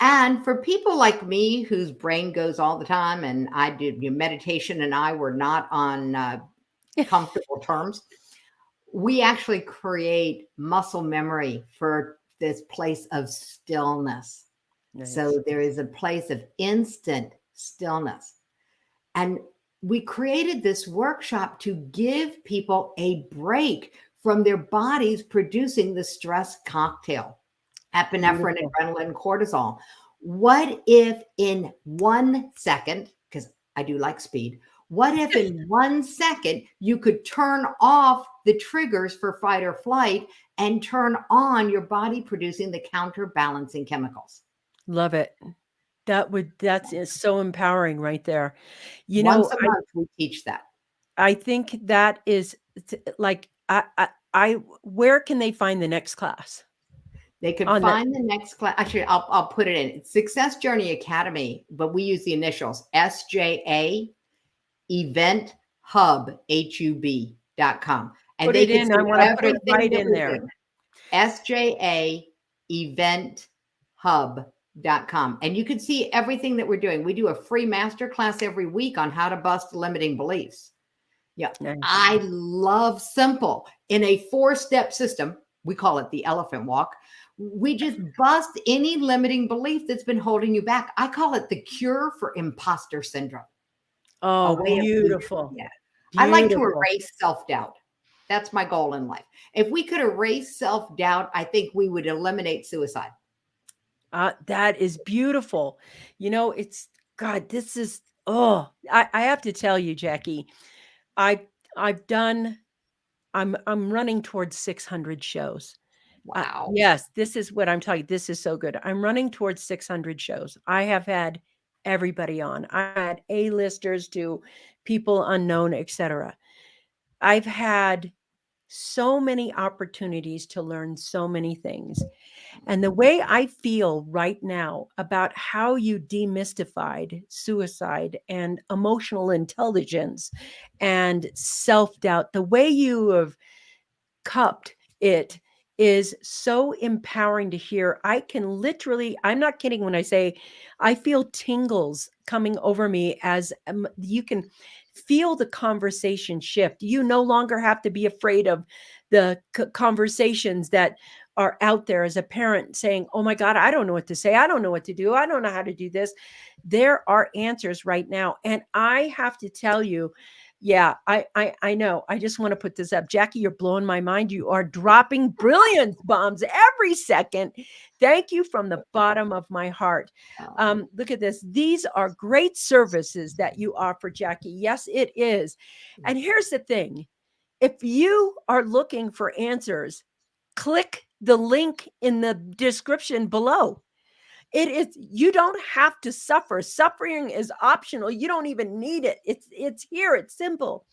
Speaker 2: And for people like me, whose brain goes all the time, and I do meditation and I were not on comfortable terms, we actually create muscle memory for this place of stillness. Nice. So there is a place of instant stillness. And we created this workshop to give people a break from their bodies producing the stress cocktail, epinephrine, adrenaline, cortisol. What if in 1 second, because I do like speed, what if in 1 second you could turn off the triggers for fight or flight and turn on your body producing the counterbalancing chemicals?
Speaker 1: Love it. That's so empowering right there.
Speaker 2: Once a month we teach that.
Speaker 1: I think that is like, where can they find the next class?
Speaker 2: They could find the next class. Actually, I'll put it in. It's Success Journey Academy, but we use the initials SJA Event Hub HUB.com. And
Speaker 1: put
Speaker 2: they
Speaker 1: it in. I want to put it right in there.
Speaker 2: SJA Event Hub.com. And you can see everything that we're doing. We do a free masterclass every week on how to bust limiting beliefs. Yeah. Nice. I love simple. In a 4-step system, we call it the elephant walk. We just bust any limiting belief that's been holding you back. I call it the cure for imposter syndrome.
Speaker 1: Oh, beautiful.
Speaker 2: Yeah. I like to erase self-doubt. That's my goal in life. If we could erase self-doubt, I think we would eliminate suicide.
Speaker 1: That is beautiful. It's God, this is, I have to tell you, Jackie, I'm running towards 600 shows.
Speaker 2: Wow.
Speaker 1: Yes, this is what I'm telling you. This is so good. I'm running towards 600 shows. I have had everybody on. I had A-listers to people unknown, etc. I've had so many opportunities to learn so many things. And the way I feel right now about how you demystified suicide and emotional intelligence and self-doubt, the way you have cupped it is so empowering to hear. I can literally, I'm not kidding when I say I feel tingles coming over me as you can feel the conversation shift. You no longer have to be afraid of the conversations that are out there as a parent saying, oh my God, I don't know what to say. I don't know what to do. I don't know how to do this. There are answers right now. And I have to tell you Yeah, I know. I just want to put this up. Jackie, you're blowing my mind. You are dropping brilliance bombs every second. Thank you from the bottom of my heart. Look at this. These are great services that you offer, Jackie. Yes, it is. And here's the thing. If you are looking for answers, click the link in the description below. It is, you don't have to suffer. Suffering is optional. You don't even need it. It's here. It's simple.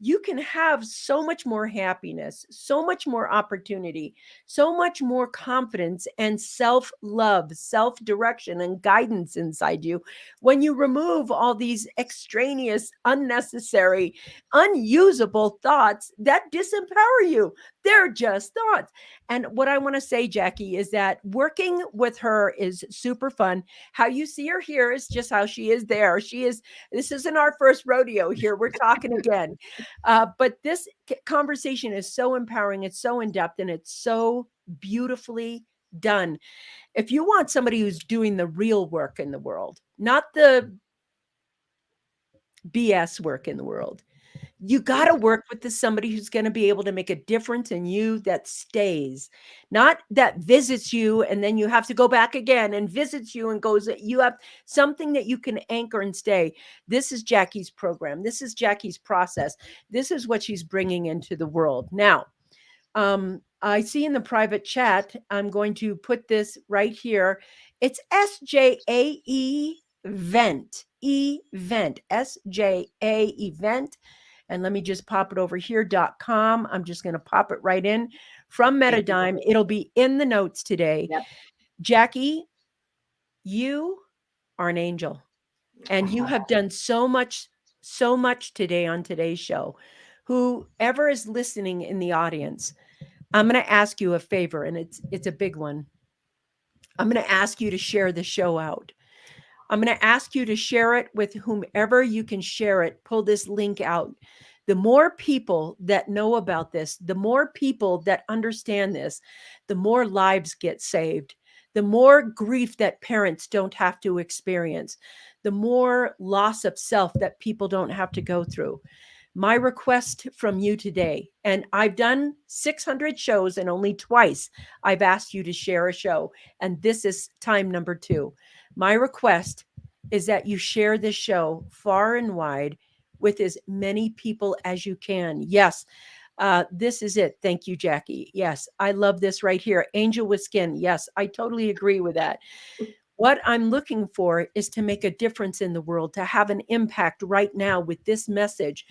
Speaker 1: You can have so much more happiness, so much more opportunity, so much more confidence and self-love, self-direction and guidance inside you when you remove all these extraneous, unnecessary, unusable thoughts that disempower you. They're just thoughts. And what I want to say, Jackie, is that working with her is super fun. How you see her here is just how she is there. This isn't our first rodeo here. We're talking again. But this conversation is so empowering. It's so in depth and it's so beautifully done. If you want somebody who's doing the real work in the world, not the BS work in the world, you got to work with somebody who's going to be able to make a difference in you that stays, not that visits you and then you have to go back again and visits you and goes. You have something that you can anchor and stay. This is Jackie's program. This is Jackie's process. This is what she's bringing into the world. Now, I see in the private chat, I'm going to put this right here. It's SJA event, SJA event. And let me just pop it over here.com. I'm just going to pop it right in from Metadime. It'll be in the notes today.
Speaker 2: Yep.
Speaker 1: Jackie, you are an angel and you have done so much today on today's show. Whoever is listening in the audience, I'm going to ask you a favor, and it's a big one. I'm going to ask you to share the show out. I'm going to ask you to share it with whomever you can share it. Pull this link out. The more people that know about this, the more people that understand this, the more lives get saved, the more grief that parents don't have to experience, the more loss of self that people don't have to go through. My request from you today, and I've done 600 shows and only twice I've asked you to share a show, and this is time number 2. My request is that you share this show far and wide with as many people as you can. Yes, this is it. Thank you, Jackie. Yes, I love this right here. Angel with skin. Yes, I totally agree with that. What I'm looking for is to make a difference in the world, to have an impact right now with this message.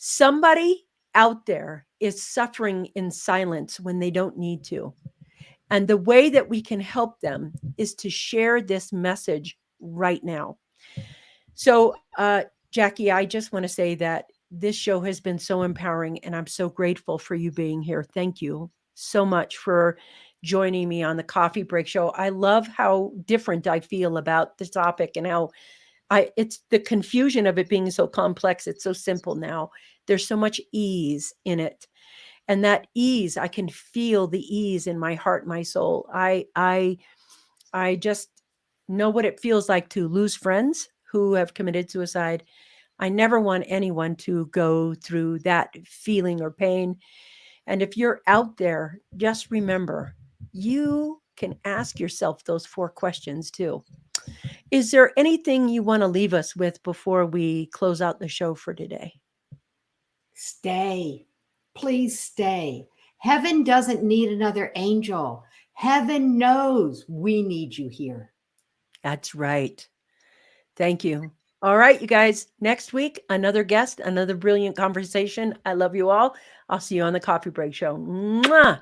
Speaker 1: Somebody out there is suffering in silence when they don't need to. And the way that we can help them is to share this message right now. So, Jackie, I just want to say that this show has been so empowering, and I'm so grateful for you being here. Thank you so much for joining me on the Coffee Break Show. I love how different I feel about the topic and how it's the confusion of it being so complex. It's so simple now. There's so much ease in it. And that ease, I can feel the ease in my heart, my soul. I just know what it feels like to lose friends who have committed suicide. I never want anyone to go through that feeling or pain. And if you're out there, just remember, you can ask yourself those 4 questions too. Is there anything you want to leave us with before we close out the show for today?
Speaker 2: Stay. Please stay. Heaven doesn't need another angel. Heaven knows we need you here.
Speaker 1: That's right. Thank you. All right, you guys. Next week, another guest, another brilliant conversation. I love you all. I'll see you on the Coffee Break Show. Mwah!